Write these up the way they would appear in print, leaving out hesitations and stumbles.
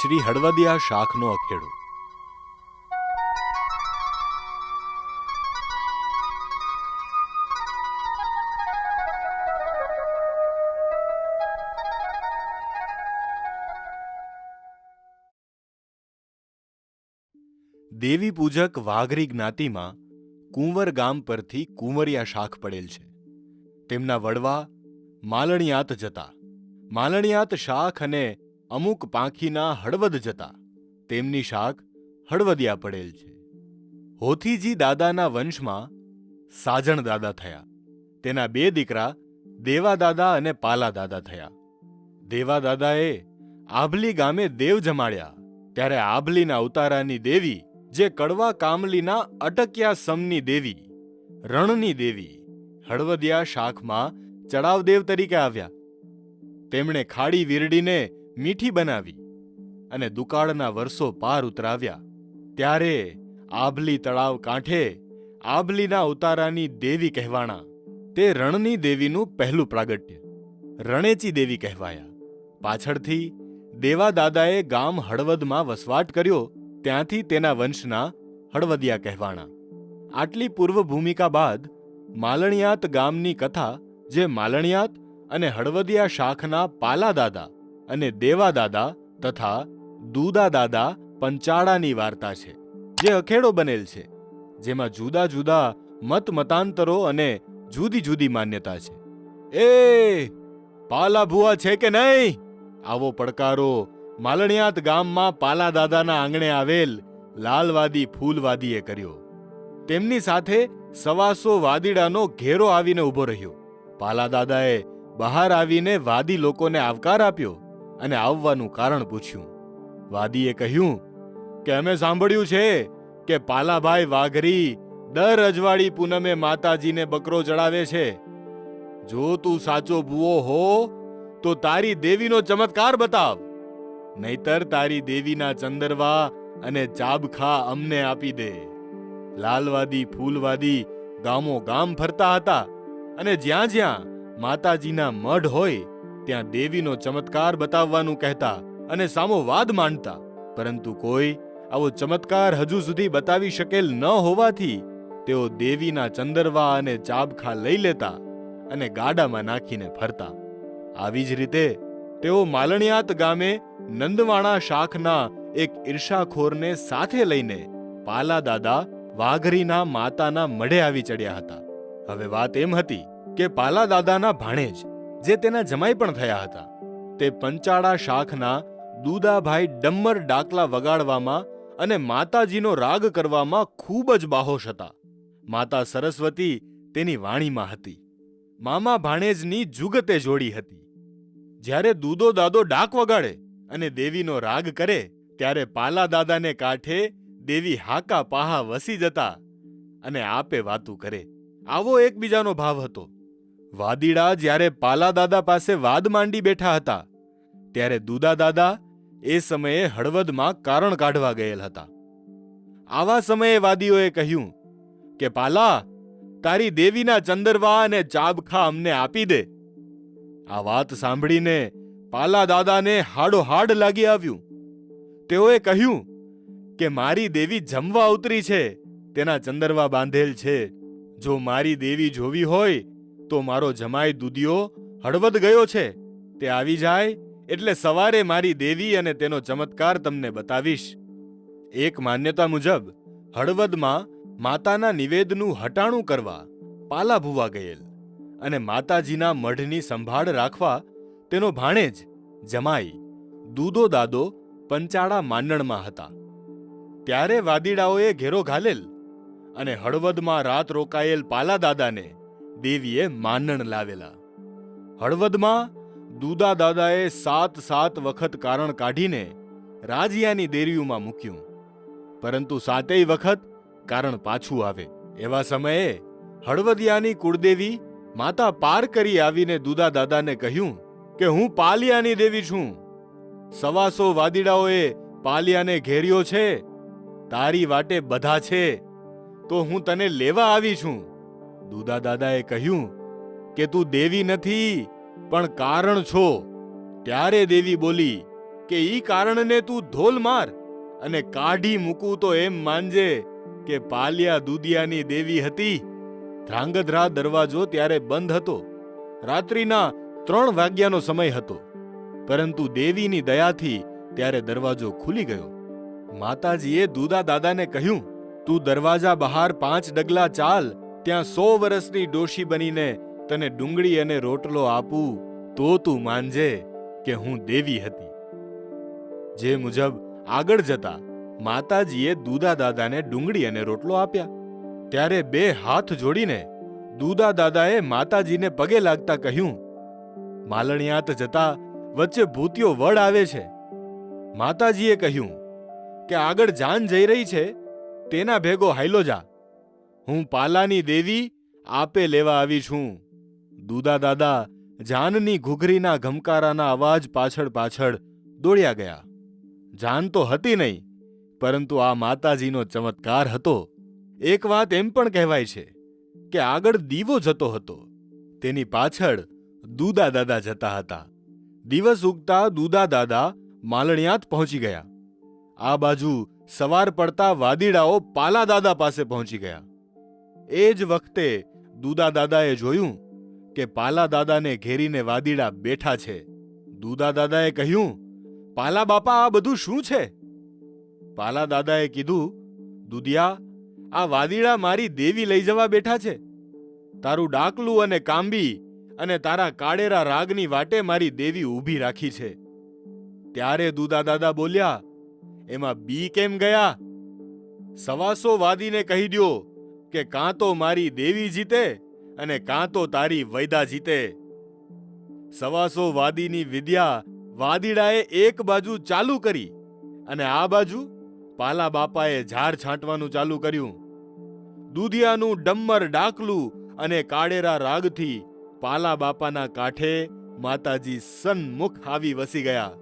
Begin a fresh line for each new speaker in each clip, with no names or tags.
શ્રી હળવદિયા શાખનો અખેડો. દેવી પૂજક વાઘરી જ્ઞાતિમાં કુંવર ગામ પરથી કુંવરિયા શાખ પડેલ છે. તેમના વડવા માલણિયાત જતા, માલણિયાત શાખ અને અમુક પાંખીના હળવદ જતા તેમની શાખ હળવદિયા પડેલ છે. હોથીજી દાદાના વંશમાં સાજણ દાદા થયા. તેના બે દીકરા દેવા દાદા અને પાલા દાદા થયા. દેવા દાદાએ આભલી ગામે દેવ જમાડ્યા ત્યારે આભલીના ઉતારાની દેવી, જે કડવા કામલીના અટક્યા સમની દેવી, રણની દેવી, હળવદિયા શાખમાં ચડાવદેવ તરીકે આવ્યા. તેમણે ખાડી વીરડીને મીઠી બનાવી અને દુકાળના વર્ષો પાર ઉતરાવ્યા. ત્યારે આભલી તળાવ કાંઠે આભલીના ઉતારાની દેવી કહેવાણા. તે રણની દેવીનું પહેલું પ્રાગટ્ય રણેચી દેવી કહેવાયા. પાછળથી દેવા દાદાએ ગામ હળવદમાં વસવાટ કર્યો, ત્યાંથી તેના વંશના હળવદિયા કહેવાણા. આટલી પૂર્વ ભૂમિકા બાદ માલણિયાત ગામની કથા, જે માલણિયાત અને હળવદિયા શાખના પાલા દાદા અને દેવા દાદા તથા દૂદા દાદા પંચાળાની વાર્તા છે, જે અખેડો બનેલ છે, જેમાં જુદા જુદા મત મતાંતરો અને જુદી જુદી માન્યતા છે. એ પાલા ભુવા છે કે નહીં? આવો પડકારો માલણિયાત ગામમાં પાલા દાદાના આંગણે આવેલ લાલવાદી ફૂલવાદીએ કર્યો. તેમની સાથે સવાસો વાદીડાનો ઘેરો આવીને ઊભો રહ્યો. પાલા દાદાએ બહાર આવીને વાદી લોકોને આવકાર આપ્યો અને આવવાનું કારણ પૂછ્યું. વાદીએ કહ્યું કે અમે સાંભળ્યું છે કે પાલાભાઈ વાઘરી દર અજવાળી પૂનમે માતાજીને બકરો ચડાવે છે. જો તું સાચો ભૂવો હો તો તારી દેવીનો ચમત્કાર બતાવ, નહીતર તારી દેવીના ચંદરવા અને ચાબખા અમને આપી દે. લાલવાદી ફૂલવાદી ગામો ગામ ફરતા હતા અને જ્યાં જ્યાં માતાજીના મઢ હોય ત્યાં દેવીનો ચમત્કાર બતાવવાનું કહેતા અને સામો વાદ માંડતા. પરંતુ કોઈ આવો ચમત્કાર હજુ સુધી બતાવી શકેલ ન હોવાથી તેઓ દેવીના ચંદરવા અને ચાબખા લઈ લેતા અને ગાડામાં નાખીને ફરતા. આવી જ રીતે તેઓ માલણિયાત ગામે નંદવાણા શાખના એક ઈર્ષાખોરને સાથે લઈને પાલા દાદા વાઘરીના માતાના મઢે આવી ચડ્યા હતા. હવે વાત એમ હતી કે પાલા દાદાના ભાણેજ, જે તેના જમાઈ પણ થયા હતા, તે પંચાળા શાખના દૂદાભાઈ ડમ્મર ડાકલા વગાડવામાં અને માતાજીનો રાગ કરવામાં ખૂબ જ બાહોશ હતા. માતા સરસ્વતી તેની વાણીમાં હતી. મામા ભાણેજની જુગતે જોડી હતી. જ્યારે દૂદો દાદો ડાક વગાડે અને દેવીનો રાગ કરે ત્યારે પાલા દાદાને કાંઠે દેવી હાકા પાહા વસી જતા અને આપે વાતું કરે. આવો એકબીજાનો ભાવ હતો. વાદીડા જ્યારે પાલા દાદા પાસે વાદ માંડી બેઠા હતા ત્યારે દૂદા દાદા એ સમયે હળવદમાં કારણ કાઢવા ગયેલ હતા. આવા સમયે વાદીઓએ કહ્યું કે પાલા, તારી દેવીના ચંદરવા અને ચાબખા અમને આપી દે. આ વાત સાંભળીને પાલા દાદાને હાડોહાડ લાગી આવ્યું. તેઓએ કહ્યું કે મારી દેવી જમવા ઉતરી છે, તેના ચંદરવા બાંધેલ છે. જો મારી દેવી જોવી હોય તો મારો જમાઈ દુધિયો હળવદ ગયો છે, તે આવી જાય એટલે સવારે મારી દેવી અને તેનો ચમત્કાર તમને બતાવીશ. એક માન્યતા મુજબ હળવદમાં માતાના નિવેદનું હટાણું કરવા પાલા ભુવા ગયેલ અને માતાજીના મઢની સંભાળ રાખવા તેનો ભાણેજ જમાઈ દૂદો દાદો પંચાળા માંડણમાં હતા. ત્યારે વાદીડાઓએ ઘેરો ઘાલેલ અને હળવદમાં રાત રોકાયેલ પાલા દાદાને દેવીએ માંડણ લાવેલા. હળવદમાં દૂદા દાદાએ 7 વખત કારણ કાઢીને રાજીયાની દેરીઓમાં મૂક્યું, પરંતુ 7 વખત કારણ પાછું આવે. એવા સમયે હળવદિયાની કુળદેવી માતા પાર કરી આવીને દૂદા દાદાને કહ્યું કે હું પાલિયાની દેવી છું. 125 વાદીડાઓએ પાલિયાને ઘેર્યો છે. તારી વાટે બધા છે તો હું તને લેવા આવી છું. દૂદા દાદાએ કહ્યું કે તું દેવી નથી પણ કારણ છો. ત્યારે દેવી બોલી કે ઈ કારણને તું ધોલ માર અને કાઢી મૂકું તો એમ માનજે કે પાલિયા દુધિયાની દેવી હતી. ધ્રાંગધ્રા દરવાજો ત્યારે બંધ હતો. રાત્રિના 3 વાગ્યાનો સમય હતો, પરંતુ દેવીની દયાથી ત્યારે દરવાજો ખુલી ગયો. માતાજીએ દુધા દાદાને કહ્યું, તું દરવાજા બહાર 5 ડગલા ચાલ, ત્યાં 100 વર્ષની ડોશી બનીને તને ડુંગળી અને રોટલો આપું તો તું માનજે કે હું દેવી હતી. જે મુજબ આગળ જતા માતાજીએ દુધા દાદાને ડુંગળી અને રોટલો આપ્યા. ત્યારે 2 હાથ જોડીને દુધા દાદાએ માતાજીને પગે લાગતા કહ્યું, માલણિયાત જતા વચ્ચે ભૂતિયો વડ આવે છે. માતાજીએ કહ્યું કે આગળ જાન જઈ રહી છે, તેના ભેગો હાયલો જા. હું પાલાની દેવી આપે લેવા આવી છું. દુધા દાદા જાનની ઘૂઘરીના ઘમકારાના અવાજ પાછળ પાછળ દોડ્યા ગયા. જાન તો હતી નહીં, પરંતુ આ માતાજીનો ચમત્કાર હતો. એક વાત એમ પણ કહેવાય છે કે આગળ દીવો જતો હતો, તેની પાછળ દુધા દાદા જતા હતા. દિવસ ઉગતા દુધા દાદા માલણિયાત પહોંચી ગયા. આ બાજુ સવાર પડતા વાદીડાઓ પાલા દાદા પાસે પહોંચી ગયા. એ જ વખતે દુધા દાદાએ જોયું કે પાલા દાદાને ઘેરીને વાદીડા બેઠા છે. દુધા દાદાએ કહ્યું, પાલા બાપા, આ બધું શું છે? પાલા દાદાએ કીધું, દુધિયા, આ વાદીડા મારી દેવી લઈ જવા બેઠા છે. તારું ડાકલું અને કાંબી અને તારા કાળેરા રાગની વાટે મારી દેવી ઊભી રાખી છે. ત્યારે દુધા દાદા બોલ્યા, એમાં બી કેમ ગયા? 125 વાદીને કહી દ્યો કે કાં તો મારી દેવી જીતે અને કાં તો તારી વૈદા જીતે. 125 વાદીની વિદ્યા વાદીડાએ એક બાજુ ચાલુ કરી અને આ બાજુ પાલા બાપાએ ઝાર છાંટવાનું ચાલુ કર્યું. દુધિયાનું ડમ્મર ડાકલું અને કાળેરા રાગથી પાલા બાપાના કાંઠે માતાજી સન્મુખ આવી વસી ગયા.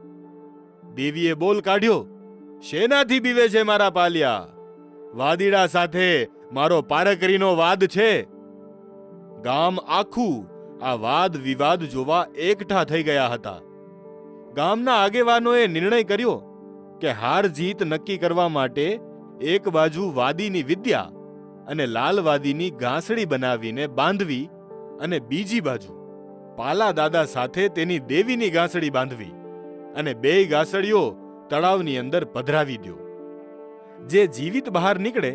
દેવીએ બોલ કાઢ્યો, શેનાથી બીવે છે મારા પાલિયા? વાદીડા સાથે મારો પારકરીનો વાદ છે. ગામ આખું આ વાદ વિવાદ જોવા એકઠા થઈ ગયા હતા. ગામના આગેવાનોએ નિર્ણય કર્યો કે હાર જીત નક્કી કરવા માટે એક બાજુ વાદીની વિદ્યા અને લાલવાદીની ગાંસડી બનાવીને બાંધવી અને બીજી બાજુ પાલા દાદા સાથે તેની દેવીની ગાંસડી બાંધવી અને 2 ગાંસડીઓ તળાવની અંદર પધરાવી દો. જે જીવિત બહાર નીકળે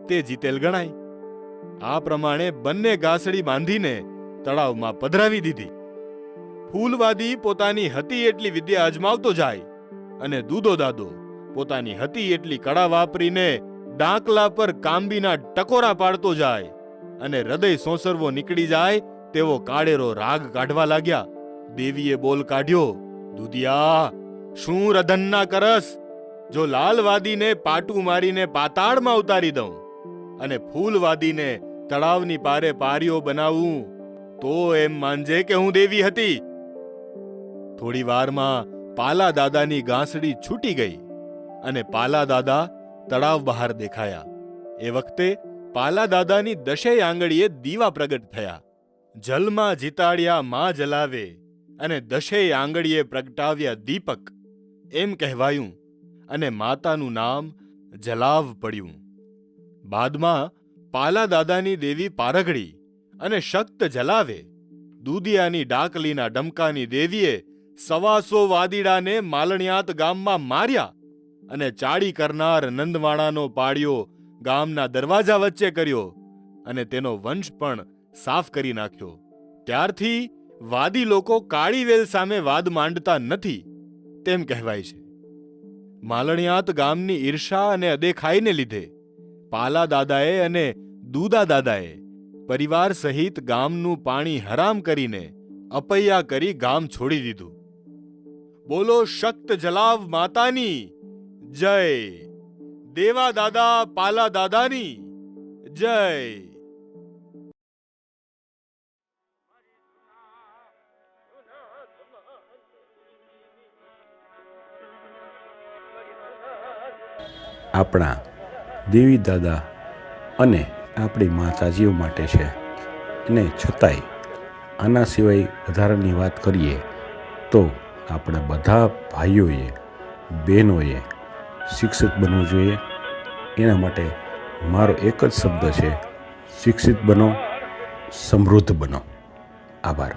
તે જીતેલ ગણાય. આ પ્રમાણે બંને ગાંસડી બાંધીને તળાવમાં પધરાવી દીધી. ફૂલવાદી પોતાની હતી એટલી વિદ્યા અજમાવતો જાય અને દૂધો દાદો પોતાની હતી એટલી કળા વાપરીને ડાંકલા પર કાંબીના ટકોરા પાડતો જાય અને હૃદય સોંસરવો નીકળી જાય તેવો કાળેરો રાગ કાઢવા લાગ્યા. દેવીએ બોલ કાઢ્યો, દુધિયા, શું રધન્ના કરસ? જો લાલવાદીને પાટું મારીને પાતાળમાં ઉતારી દઉં અને ફૂલવાદીને તળાવની પારે પારીઓ બનાવું તો એમ માનજે કે હું દેવી હતી. થોડી વારમાં પાલા દાદાની ગાંસડી છૂટી ગઈ અને પાલા દાદા તળાવ બહાર દેખાયા. એ વખતે પાલા દાદાની 10 આંગળીએ દીવા પ્રગટ થયા. જલમાં જીતાડ્યા માં જલાવે અને 10 આંગળીએ પ્રગટાવ્યા દીપક, એમ કહેવાયું અને માતાનું નામ જલાવ પડ્યું. બાદમાં પાલા દાદાની દેવી પારગડી અને શક્ત જલાવે દુધિયાની ડાકલીના ડમકાની દેવીએ 125 વાદીડાને માલણિયાત ગામમાં માર્યા અને ચાડી કરનાર નંદવાણાનો પાળિયો ગામના દરવાજા વચ્ચે કર્યો અને તેનો વંશ પણ સાફ કરી નાખ્યો. ત્યારથી વાદી લોકો કાળી વેલ સામે વાદ માંડતા નથી તેમ કહેવાય છે. માલણિયાત ગામની ઈર્ષા અને અદેખાઈને લીધે પાલા દાદાએ અને દુધા દાદાએ પરિવાર સહિત ગામનું પાણી હરામ કરીને અપૈયા કરી ગામ છોડી દીધું. બોલો શક્ત જલાવ માતાની જય! દેવા દાદા પાલા દાદાની જય!
આપણા દેવી દાદા અને આપણી માતાજીઓ માટે છે, અને છતાંય આના સિવાય વધારાની વાત કરીએ તો આપણા બધા ભાઈઓએ બહેનોએ શિક્ષિત બનવું જોઈએ. એના માટે મારો એક જ શબ્દ છે, શિક્ષિત બનો, સમૃદ્ધ બનો. આભાર.